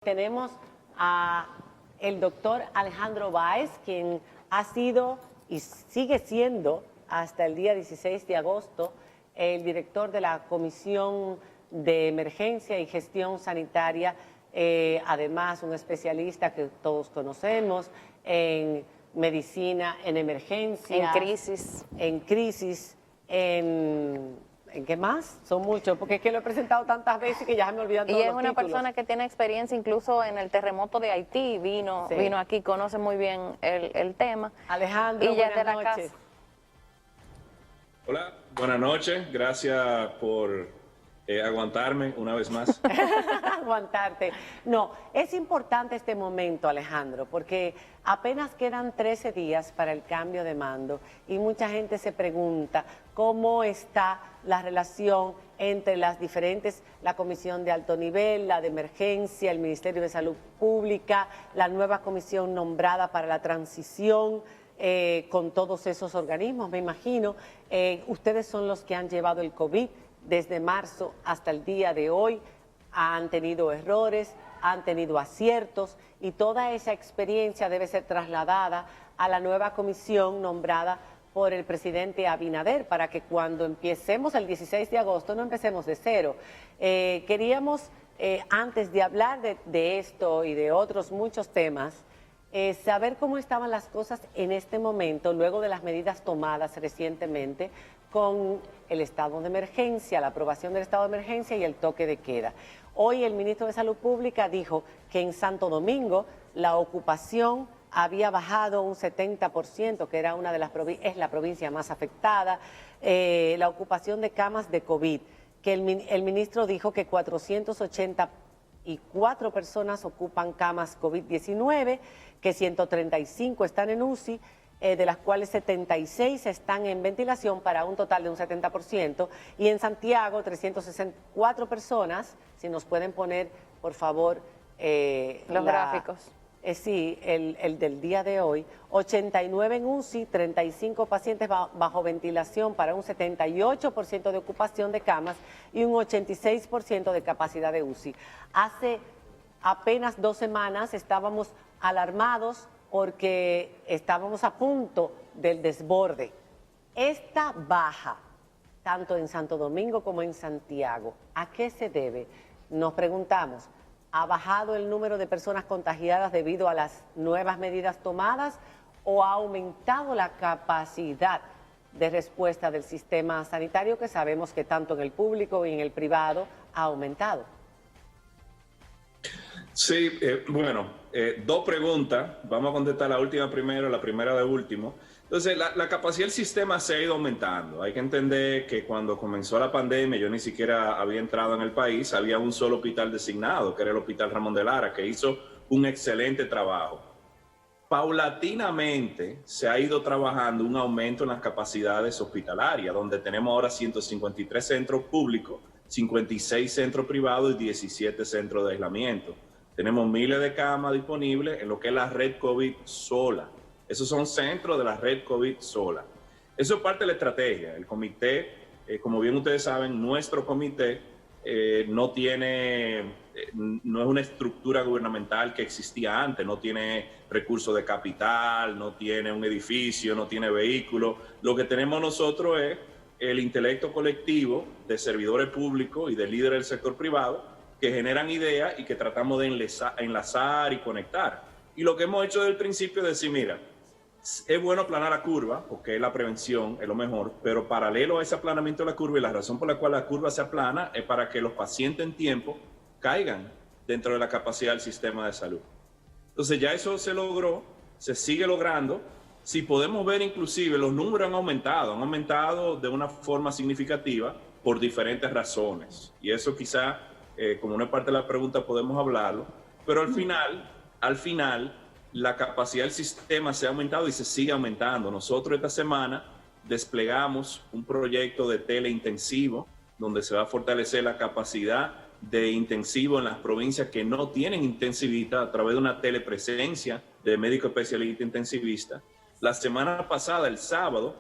Tenemos a el doctor Alejandro Báez, quien ha sido y sigue siendo hasta el día 16 de agosto el director de la Comisión de Emergencia y Gestión Sanitaria, además un especialista que todos conocemos en medicina, en emergencia, en crisis, ¿en qué más? Son muchos, porque es que lo he presentado tantas veces que ya se me olvidan todos los títulos. Y es una persona que tiene experiencia incluso en el terremoto de Haití, vino aquí, conoce muy bien el tema. Alejandro, buenas noches. Hola, buenas noches, gracias por aguantarme una vez más. Aguantarte. No, es importante este momento, Alejandro, porque apenas quedan 13 días para el cambio de mando y mucha gente se pregunta cómo está la relación entre las diferentes, la Comisión de Alto Nivel, la de Emergencia, el Ministerio de Salud Pública, la nueva comisión nombrada para la transición, con todos esos organismos, me imagino. Ustedes son los que han llevado el COVID desde marzo hasta el día de hoy, han tenido errores, han tenido aciertos y toda esa experiencia debe ser trasladada a la nueva comisión nombrada por el presidente Abinader para que cuando empecemos el 16 de agosto no empecemos de cero. Queríamos, antes de hablar de esto y de otros muchos temas, saber cómo estaban las cosas en este momento, luego de las medidas tomadas recientemente con el estado de emergencia, la aprobación del estado de emergencia y el toque de queda. Hoy el ministro de Salud Pública dijo que en Santo Domingo la ocupación había bajado un 70%, que era es la provincia más afectada, la ocupación de camas de COVID, que el ministro dijo que 484 personas ocupan camas COVID-19, que 135 están en UCI, de las cuales 76 están en ventilación para un total de un 70%, y en Santiago 364 personas, si nos pueden poner por favor los gráficos. Sí, el del día de hoy, 89 en UCI, 35 pacientes bajo ventilación para un 78% de ocupación de camas y un 86% de capacidad de UCI. Hace apenas 2 semanas estábamos alarmados porque estábamos a punto del desborde. Esta baja, tanto en Santo Domingo como en Santiago, ¿a qué se debe? Nos preguntamos, ¿ha bajado el número de personas contagiadas debido a las nuevas medidas tomadas o ha aumentado la capacidad de respuesta del sistema sanitario, que sabemos que tanto en el público y en el privado ha aumentado? Sí, dos preguntas. Vamos a contestar la última primero, la primera de último. Entonces, la capacidad del sistema se ha ido aumentando. Hay que entender que cuando comenzó la pandemia, yo ni siquiera había entrado en el país, había un solo hospital designado, que era el Hospital Ramón de Lara, que hizo un excelente trabajo. Paulatinamente se ha ido trabajando un aumento en las capacidades hospitalarias, donde tenemos ahora 153 centros públicos, 56 centros privados y 17 centros de aislamiento. Tenemos miles de camas disponibles en lo que es la red COVID sola. Esos son centros de la red COVID sola. Eso es parte de la estrategia. El comité, como bien ustedes saben, nuestro comité no es una estructura gubernamental que existía antes, no tiene recursos de capital, no tiene un edificio, no tiene vehículos. Lo que tenemos nosotros es el intelecto colectivo de servidores públicos y de líderes del sector privado que generan ideas y que tratamos de enlazar y conectar. Y lo que hemos hecho desde el principio es decir, mira, es bueno aplanar la curva, porque la prevención es lo mejor, pero paralelo a ese aplanamiento de la curva, y la razón por la cual la curva se aplana es para que los pacientes en tiempo caigan dentro de la capacidad del sistema de salud. Entonces ya eso se logró, se sigue logrando. Si podemos ver inclusive los números han aumentado de una forma significativa por diferentes razones. Y eso quizá, como una parte de la pregunta podemos hablarlo, pero al final la capacidad del sistema se ha aumentado y se sigue aumentando. Nosotros esta semana desplegamos un proyecto de teleintensivo donde se va a fortalecer la capacidad de intensivo en las provincias que no tienen intensivista a través de una telepresencia de médico especialista intensivista. La semana pasada, el sábado,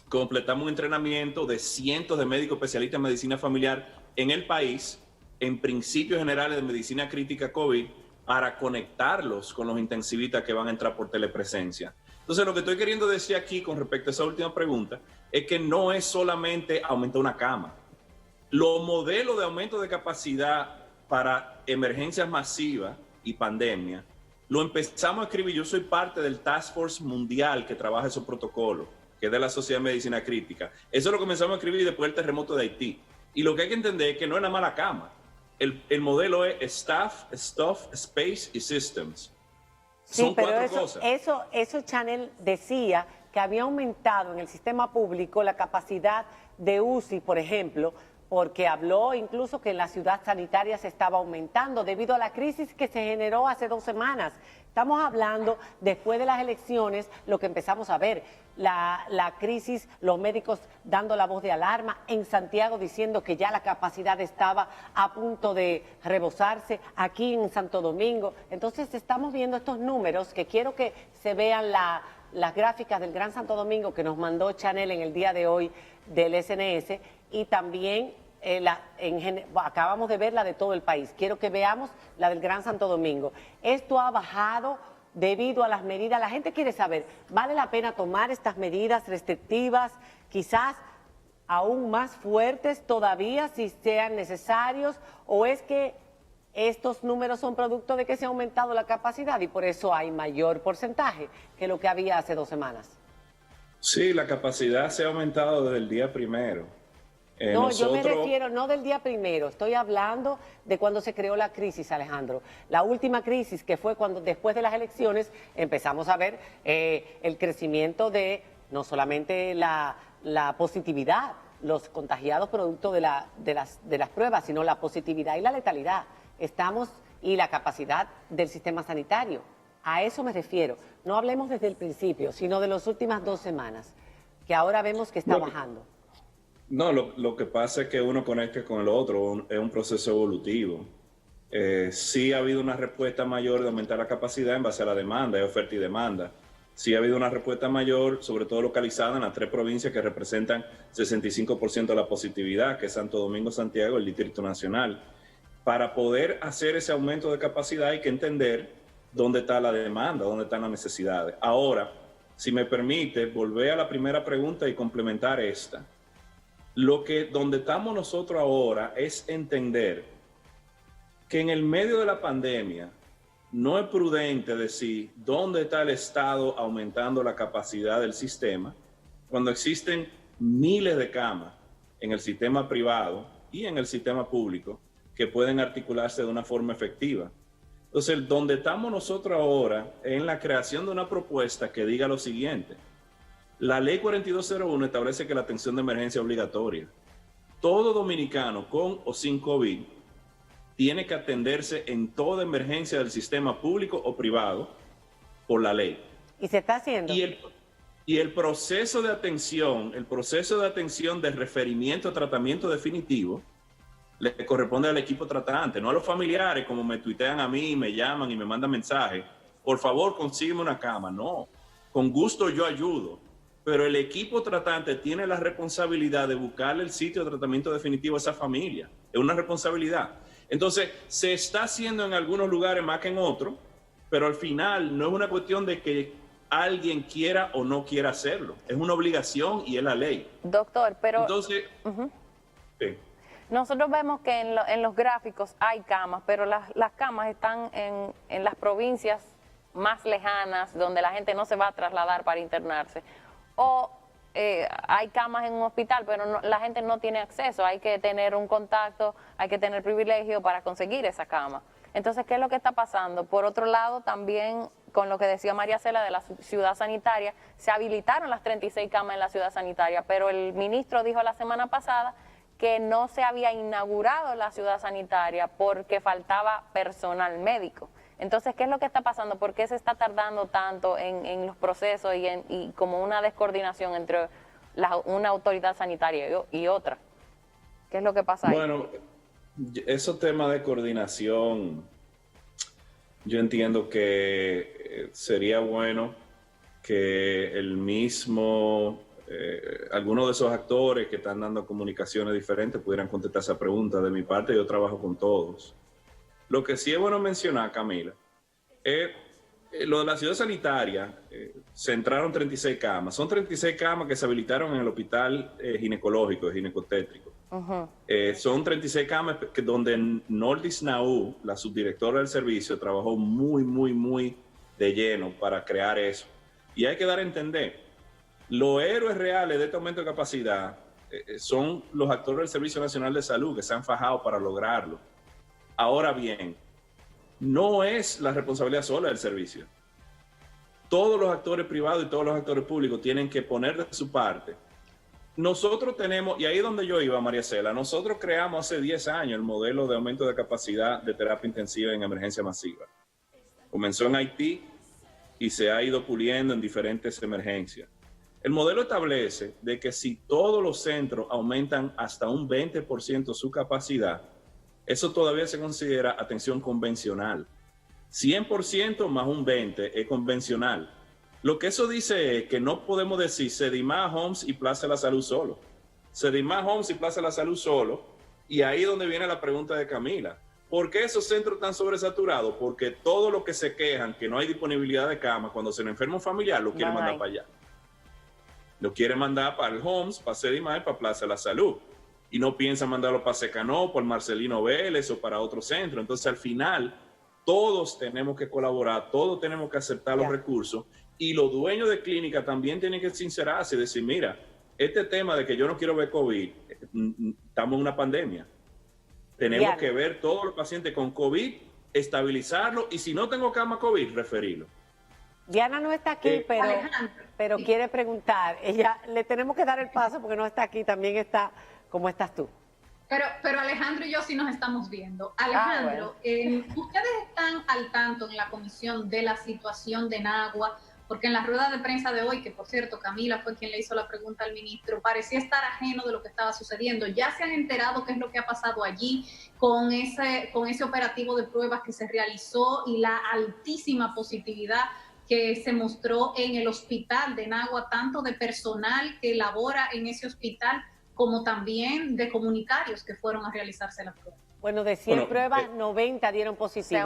completamos un entrenamiento de cientos de médicos especialistas en medicina familiar en el país, en principios generales de medicina crítica COVID, para conectarlos con los intensivistas que van a entrar por telepresencia. Entonces, lo que estoy queriendo decir aquí con respecto a esa última pregunta es que no es solamente aumentar una cama. Los modelos de aumento de capacidad para emergencias masivas y pandemia lo empezamos a escribir. Yo soy parte del Task Force Mundial que trabaja esos protocolos, que es de la Sociedad de Medicina Crítica. Eso lo comenzamos a escribir después del terremoto de Haití. Y lo que hay que entender es que no es nada más la cama. El modelo es Staff, Stuff, Space y Systems. Sí, son pero cuatro cosas. Eso Chanel decía que había aumentado en el sistema público la capacidad de UCI, por ejemplo, porque habló incluso que en la ciudad sanitaria se estaba aumentando debido a la crisis que se generó hace 2 semanas. Estamos hablando, después de las elecciones, lo que empezamos a ver, la crisis, los médicos dando la voz de alarma, en Santiago diciendo que ya la capacidad estaba a punto de rebosarse, aquí en Santo Domingo. Entonces estamos viendo estos números que quiero que se vean las gráficas del Gran Santo Domingo que nos mandó Chanel en el día de hoy del SNS, y también acabamos de ver la de todo el país. Quiero que veamos la del Gran Santo Domingo. Esto ha bajado debido a las medidas. La gente quiere saber, ¿vale la pena tomar estas medidas restrictivas, quizás aún más fuertes todavía si sean necesarios, o es que estos números son producto de que se ha aumentado la capacidad y por eso hay mayor porcentaje que lo que había hace 2 semanas? Sí, la capacidad se ha aumentado desde el día primero. No, yo me refiero no del día primero, estoy hablando de cuando se creó la crisis, Alejandro. La última crisis, que fue cuando después de las elecciones empezamos a ver el crecimiento de no solamente la positividad, los contagiados producto de las pruebas, sino la positividad y la letalidad. Y la capacidad del sistema sanitario. A eso me refiero. No hablemos desde el principio, sino de las últimas 2 semanas, que ahora vemos que está bajando. No, lo que pasa es que uno conecta con el otro, es un proceso evolutivo. Sí ha habido una respuesta mayor de aumentar la capacidad en base a la demanda, hay oferta y demanda. Sí ha habido una respuesta mayor, sobre todo localizada en las 3 provincias que representan 65% de la positividad, que es Santo Domingo, Santiago y el Distrito Nacional. Para poder hacer ese aumento de capacidad hay que entender dónde está la demanda, dónde están las necesidades. Ahora, si me permite, volver a la primera pregunta y complementar esta. Donde estamos nosotros ahora es entender que en el medio de la pandemia no es prudente decir dónde está el Estado aumentando la capacidad del sistema cuando existen miles de camas en el sistema privado y en el sistema público que pueden articularse de una forma efectiva. Entonces, donde estamos nosotros ahora es en la creación de una propuesta que diga lo siguiente. La ley 4201 establece que la atención de emergencia es obligatoria. Todo dominicano con o sin COVID tiene que atenderse en toda emergencia del sistema público o privado por la ley. ¿Y se está haciendo? Y el proceso de atención, de referimiento a tratamiento definitivo, le corresponde al equipo tratante, no a los familiares, como me tuitean a mí, me llaman y me mandan mensajes. Por favor, consígueme una cama. No, con gusto yo ayudo. Pero el equipo tratante tiene la responsabilidad de buscarle el sitio de tratamiento definitivo a esa familia. Es una responsabilidad. Entonces, se está haciendo en algunos lugares más que en otros, pero al final no es una cuestión de que alguien quiera o no quiera hacerlo. Es una obligación y es la ley. Doctor, pero... Entonces, sí. Nosotros vemos que en los gráficos hay camas, pero las camas están en las provincias más lejanas, donde la gente no se va a trasladar para internarse. O hay camas en un hospital, pero la gente no tiene acceso. Hay que tener un contacto, hay que tener privilegio para conseguir esa cama. Entonces, ¿qué es lo que está pasando? Por otro lado, también con lo que decía María Cela de la ciudad sanitaria, se habilitaron las 36 camas en la ciudad sanitaria, pero el ministro dijo la semana pasada que no se había inaugurado la ciudad sanitaria porque faltaba personal médico. Entonces, ¿qué es lo que está pasando? ¿Por qué se está tardando tanto en los procesos y como una descoordinación entre una autoridad sanitaria y otra? ¿Qué es lo que pasa ahí? Bueno, esos temas de coordinación, yo entiendo que sería bueno que el mismo... algunos de esos actores que están dando comunicaciones diferentes pudieran contestar esa pregunta. De mi parte, yo trabajo con todos. Lo que sí es bueno mencionar, Camila, es lo de la ciudad sanitaria. Se entraron 36 camas. Son 36 camas que se habilitaron en el hospital ginecológico, ginecotétrico. Son 36 camas donde Nordis Naú, la subdirectora del servicio, trabajó muy de lleno para crear eso. Y hay que dar a entender, los héroes reales de este aumento de capacidad son los actores del Servicio Nacional de Salud que se han fajado para lograrlo. Ahora bien, no es la responsabilidad sola del servicio. Todos los actores privados y todos los actores públicos tienen que poner de su parte. Nosotros tenemos, y ahí es donde yo iba, María Cela, nosotros creamos hace 10 años el modelo de aumento de capacidad de terapia intensiva en emergencia masiva. Comenzó en Haití y se ha ido puliendo en diferentes emergencias. El modelo establece de que si todos los centros aumentan hasta un 20% su capacidad, eso todavía se considera atención convencional. 100% más un 20% es convencional. Lo que eso dice es que no podemos decir Sedimá, Homs y Plaza de la Salud solo. Sedimá, Homs y Plaza de la Salud solo. Y ahí es donde viene la pregunta de Camila. ¿Por qué esos centros están sobresaturados? Porque todo lo que se quejan, que no hay disponibilidad de cama, cuando se le enferma un familiar, lo quiere mandar para allá. Lo quiere mandar para el Homs, para Sedimá y para Plaza de la Salud. Y no piensa mandarlo para Secanó, para el Marcelino Vélez o para otro centro. Entonces, al final, todos tenemos que colaborar, todos tenemos que aceptar los recursos, y los dueños de clínica también tienen que sincerarse y decir, mira, este tema de que yo no quiero ver COVID, estamos en una pandemia. Tenemos que ver todos los pacientes con COVID, estabilizarlo, y si no tengo cama COVID, referirlo. Diana no está aquí, pero quiere preguntar. Ella le tenemos que dar el paso porque no está aquí, también está. ¿Cómo estás tú? Pero Alejandro y yo sí nos estamos viendo. Alejandro, ustedes están al tanto en la comisión de la situación de Nagua, porque en la rueda de prensa de hoy, que por cierto Camila fue quien le hizo la pregunta al ministro, parecía estar ajeno de lo que estaba sucediendo. ¿Ya se han enterado qué es lo que ha pasado allí con ese operativo de pruebas que se realizó y la altísima positividad que se mostró en el hospital de Nagua, tanto de personal que labora en ese hospital como también de comunitarios que fueron a realizarse las pruebas? Bueno, de 100 pruebas, 90 dieron positivo.